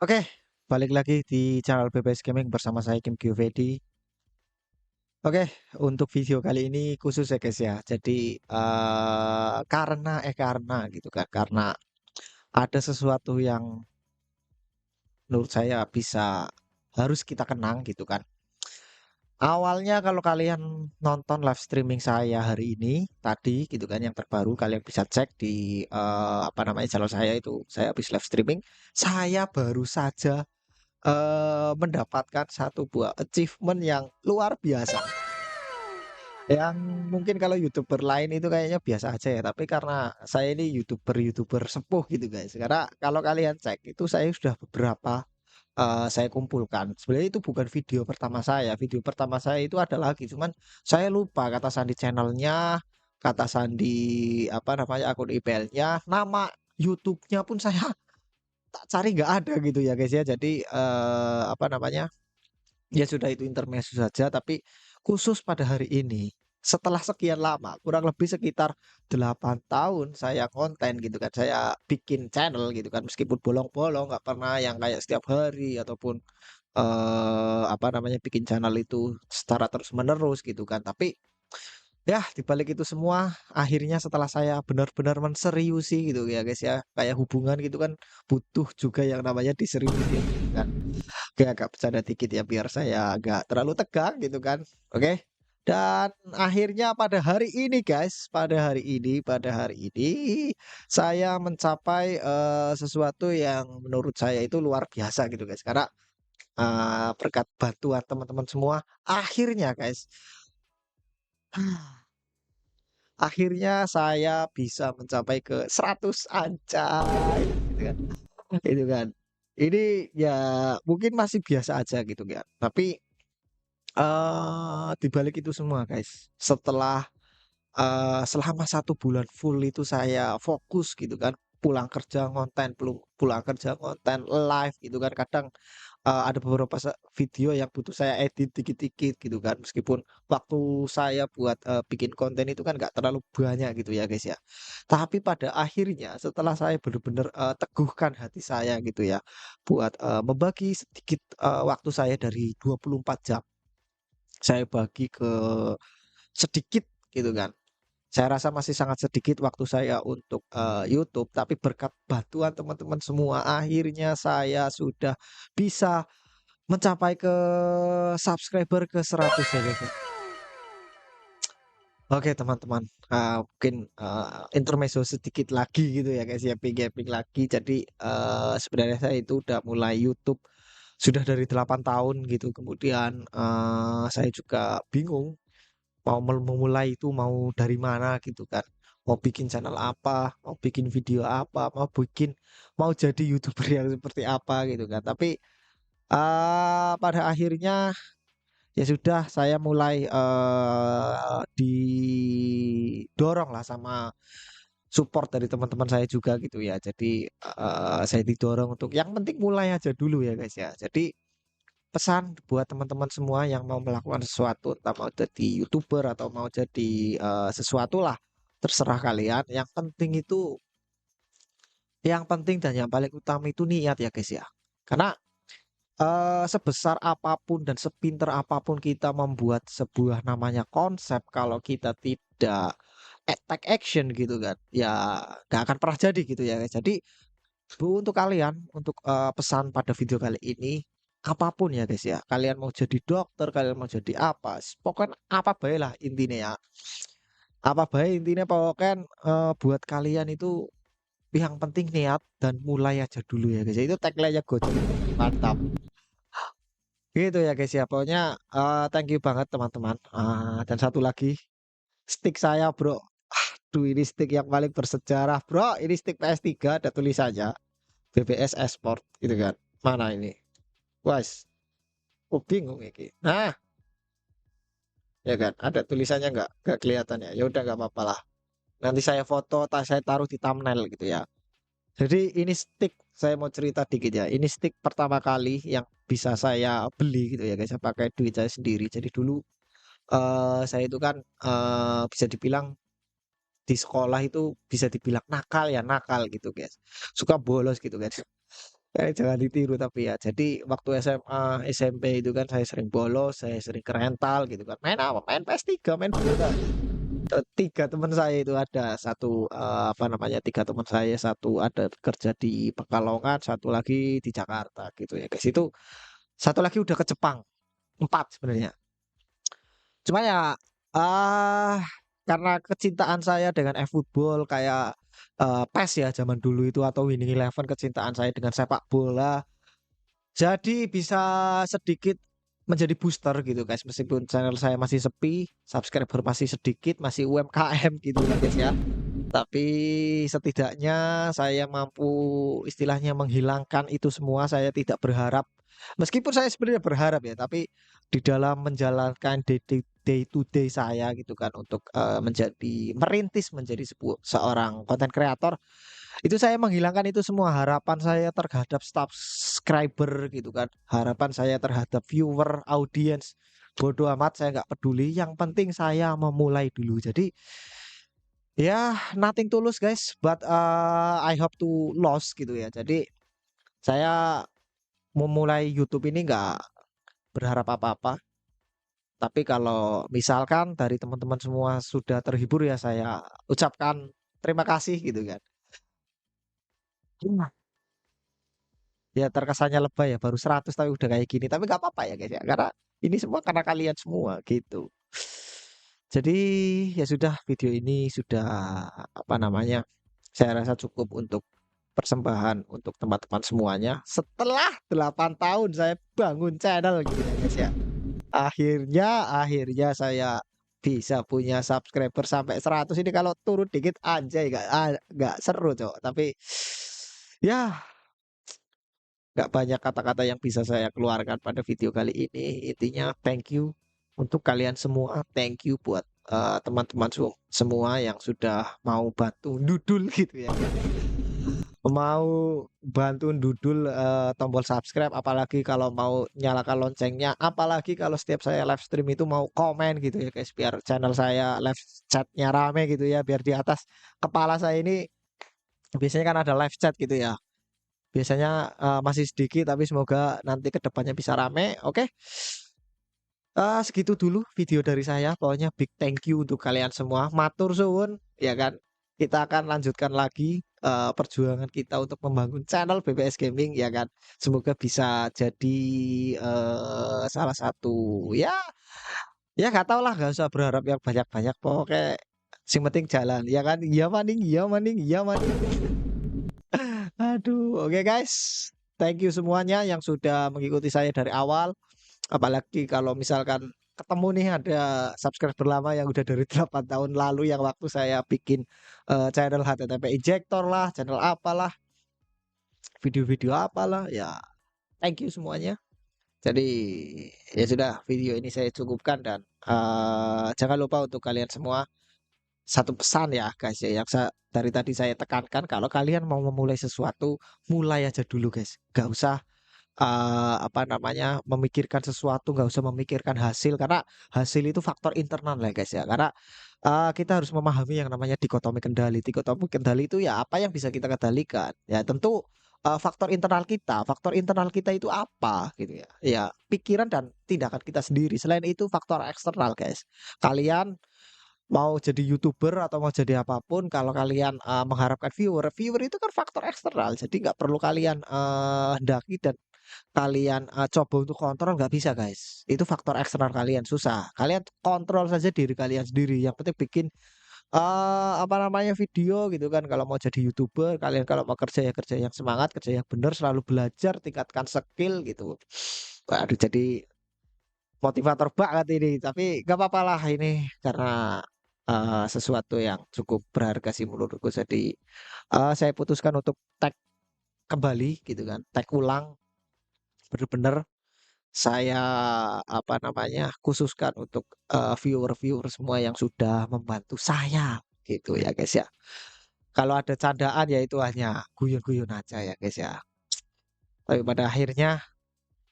Oke, balik lagi di channel BBS Gaming bersama saya Kim Gyovedi. Oke, untuk video kali ini khusus ya guys ya. Jadi karena gitu kan, karena ada sesuatu yang menurut saya bisa harus kita kenang gitu kan. Awalnya kalau kalian nonton live streaming saya hari ini tadi gitu kan yang terbaru kalian bisa cek di apa namanya channel saya itu saya habis live streaming. Saya baru saja mendapatkan satu buah achievement yang luar biasa. Yang mungkin kalau YouTuber lain itu kayaknya biasa aja ya, tapi karena saya ini YouTuber sepuh gitu guys. Karena kalau kalian cek itu saya sudah beberapa saya kumpulkan. Sebenarnya itu bukan video pertama saya. Video pertama saya itu ada lagi, cuman saya lupa kata sandi channelnya, kata sandi apa namanya akun emailnya, nama YouTube-nya pun saya tak cari nggak ada gitu ya guys ya. Jadi apa namanya? Ya sudah itu intermezzo saja, tapi khusus pada hari ini, setelah sekian lama, kurang lebih sekitar 8 tahun saya konten gitu kan, saya bikin channel gitu kan, meskipun bolong-bolong, nggak pernah yang kayak setiap hari ataupun apa namanya bikin channel itu secara terus-menerus gitu kan. Tapi ya di balik itu semua akhirnya setelah saya benar-benar menseriusi gitu ya guys ya, kayak hubungan gitu kan butuh juga yang namanya diseriusin gitu kan. Oke, agak bercanda dikit ya biar saya agak terlalu tegang gitu kan. Oke. Dan akhirnya pada hari ini saya mencapai sesuatu yang menurut saya itu luar biasa gitu guys. Karena berkat bantuan teman-teman semua, akhirnya guys, akhirnya saya bisa mencapai ke 100 anjay gitu kan. Itu kan. Ini ya mungkin masih biasa aja gitu kan. Tapi di balik itu semua guys, setelah, selama 1 bulan full itu saya fokus gitu kan, pulang kerja ngonten, live gitu kan, kadang, ada beberapa video yang butuh saya edit dikit-dikit gitu kan, meskipun waktu saya buat, bikin konten itu kan nggak terlalu banyak gitu ya guys ya. Tapi pada akhirnya setelah saya bener-bener, teguhkan hati saya gitu ya, buat, membagi sedikit, waktu saya dari 24 jam saya bagi ke sedikit gitu kan. Saya rasa masih sangat sedikit waktu saya untuk, YouTube, tapi berkat bantuan teman-teman semua akhirnya saya sudah bisa mencapai ke subscriber ke 100 ya guys ya. Oke teman-teman, mungkin, intermezzo sedikit lagi gitu ya guys ya, gaping lagi. Jadi, sebenarnya saya itu udah mulai YouTube sudah dari 8 tahun gitu, kemudian, saya juga bingung mau memulai itu mau dari mana gitu kan. Mau bikin channel apa, mau bikin video apa, mau jadi YouTuber yang seperti apa gitu kan. Tapi, pada akhirnya ya sudah saya mulai, didorong lah sama support dari teman-teman saya juga gitu ya. Jadi, saya didorong untuk yang penting mulai aja dulu ya guys ya. Jadi pesan buat teman-teman semua yang mau melakukan sesuatu, entah mau jadi YouTuber atau mau jadi sesuatu lah, terserah kalian. Yang penting dan yang paling utama itu niat ya guys ya. Karena sebesar apapun dan sepinter apapun kita membuat sebuah namanya konsep, kalau kita tidak take action gitu kan, ya nggak akan pernah jadi gitu ya guys. Jadi untuk kalian, untuk, pesan pada video kali ini, apapun ya guys ya, kalian mau jadi dokter, kalian mau jadi apa, pokoknya apa bae lah intinya ya. Apa bae intinya pokoknya, buat kalian itu yang penting niat dan mulai aja dulu ya guys ya. Itu tagline-nya Gojek itu, mantap. Gitu ya guys ya, pokoknya, thank you banget teman-teman, dan satu lagi, stick saya Bro. Aduh ini stick yang paling bersejarah Bro, ini stick PS3 ada tulisannya. BBS Esport gitu kan. Mana ini? Wes, oh bingung iki. Nah, ya kan, ada tulisannya nggak? Nggak kelihatan ya. Ya udah nggak apa-apa lah. Nanti saya foto, saya taruh di thumbnail gitu ya. Jadi ini stick, saya mau cerita dikit ya. Ini stick pertama kali yang bisa saya beli gitu ya guys. Saya pakai duit saya sendiri. Jadi dulu saya itu kan bisa dibilang di sekolah itu bisa dibilang nakal ya nakal gitu guys. Suka bolos gitu guys. Jangan ditiru tapi ya. Jadi waktu SMA, SMP itu kan saya sering bolos, saya sering ke rental gitu kan. Main apa? Main PS3, main bola. Tiga teman saya itu ada satu apa namanya, tiga teman saya, satu ada kerja di Pekalongan, satu lagi di Jakarta gitu ya guys. Itu satu lagi udah ke Jepang, empat sebenarnya. Cuma ya ah karena kecintaan saya dengan e-football kayak PES ya zaman dulu itu atau Winning Eleven, kecintaan saya dengan sepak bola jadi bisa sedikit menjadi booster gitu guys, meskipun channel saya masih sepi, subscriber masih sedikit, masih UMKM gitu ya guys ya. Tapi setidaknya saya mampu istilahnya menghilangkan itu semua. Saya tidak berharap, meskipun saya sebenarnya berharap ya, tapi di dalam menjalankan day to day saya gitu kan untuk merintis menjadi seorang konten kreator, itu saya menghilangkan itu semua harapan saya terhadap subscriber gitu kan. Harapan saya terhadap viewer, audience. Bodoh amat saya nggak peduli. Yang penting saya memulai dulu. Jadi ya nothing tulus guys, but I hope to lost gitu ya. Jadi saya memulai YouTube ini nggak berharap apa-apa. Tapi kalau misalkan dari teman-teman semua sudah terhibur ya saya ucapkan terima kasih gitu kan. Iya. Ya terkesannya lebay ya, baru 100 tapi udah kayak gini. Tapi nggak apa-apa ya guys ya, karena ini semua karena kalian semua gitu. Jadi ya sudah, video ini sudah apa namanya, saya rasa cukup untuk persembahan untuk teman-teman semuanya. Setelah 8 tahun saya bangun channel gitu ya guys ya. Akhirnya saya bisa punya subscriber sampai 100 ini. Kalau turun dikit anjay nggak seru cok. Tapi ya nggak banyak kata-kata yang bisa saya keluarkan pada video kali ini. Intinya thank you untuk kalian semua. Thank you buat teman-teman semua yang sudah mau bantu dudul gitu ya. Mau bantu dudul tombol subscribe, apalagi kalau mau nyalakan loncengnya, apalagi kalau setiap saya live stream itu mau komen gitu ya guys, biar channel saya live chatnya rame gitu ya, biar di atas kepala saya ini biasanya kan ada live chat gitu ya. Biasanya masih sedikit tapi semoga nanti kedepannya bisa rame. Oke. Segitu dulu video dari saya. Pokoknya big thank you untuk kalian semua. Matur suwun, ya kan. Kita akan lanjutkan lagi perjuangan kita untuk membangun channel BBS Gaming, ya kan. Semoga bisa jadi salah satu ya, ya nggak tahu lah, nggak usah berharap yang banyak-banyak. Pokoknya sing penting jalan, ya kan. Iya maning, iya maning, iya maning. Aduh, oke guys. Thank you semuanya yang sudah mengikuti saya dari awal. Apalagi kalau misalkan ketemu nih ada subscriber lama yang udah dari 8 tahun lalu yang waktu saya bikin channel HTTP injector lah, channel apalah, video-video apalah, ya thank you semuanya. Jadi ya sudah, video ini saya cukupkan dan jangan lupa untuk kalian semua, satu pesan ya guys ya, yang dari tadi saya tekankan, kalau kalian mau memulai sesuatu, mulai aja dulu guys. Gak usah apa namanya, memikirkan sesuatu, nggak usah memikirkan hasil, karena hasil itu faktor internal ya guys ya. Karena kita harus memahami yang namanya dikotomi kendali. Dikotomi kendali itu ya apa yang bisa kita kendalikan. Ya tentu faktor internal kita. Faktor internal kita itu apa gitu ya. Ya pikiran dan tindakan kita sendiri. Selain itu faktor eksternal guys. Kalian mau jadi YouTuber atau mau jadi apapun, kalau kalian mengharapkan viewer, viewer itu kan faktor eksternal. Jadi nggak perlu kalian hendaki dan kalian coba untuk kontrol, nggak bisa guys. Itu faktor eksternal kalian, susah. Kalian kontrol saja diri kalian sendiri. Yang penting bikin apa namanya, video gitu kan. Kalau mau jadi YouTuber, kalian kalau mau kerja ya kerja yang semangat, kerja yang benar, selalu belajar, tingkatkan skill gitu. Waduh, jadi motivator banget ini. Tapi nggak apa-apa lah ini, karena sesuatu yang cukup berharga sih menurutku. Jadi saya putuskan untuk tag kembali gitu kan, tag ulang, bener-bener saya apa namanya, khususkan untuk viewer-viewer semua yang sudah membantu saya gitu ya guys ya. Kalau ada candaan ya itu hanya guyon-guyon aja ya guys ya. Tapi pada akhirnya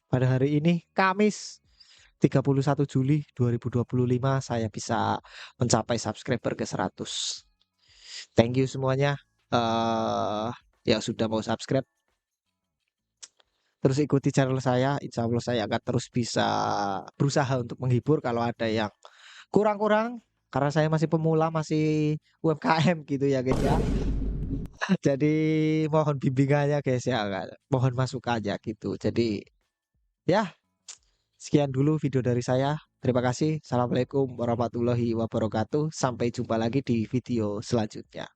pada hari ini Kamis 31 Juli 2025 saya bisa mencapai subscriber ke 100. Thank you semuanya yang sudah mau subscribe. terus ikuti channel saya, insya Allah saya akan terus bisa berusaha untuk menghibur kalau ada yang kurang-kurang, karena saya masih pemula, masih UMKM gitu ya guys ya. Jadi mohon bimbingannya guys ya, mohon masukannya gitu. Jadi ya sekian dulu video dari saya. Terima kasih. Assalamualaikum warahmatullahi wabarakatuh. Sampai jumpa lagi di video selanjutnya.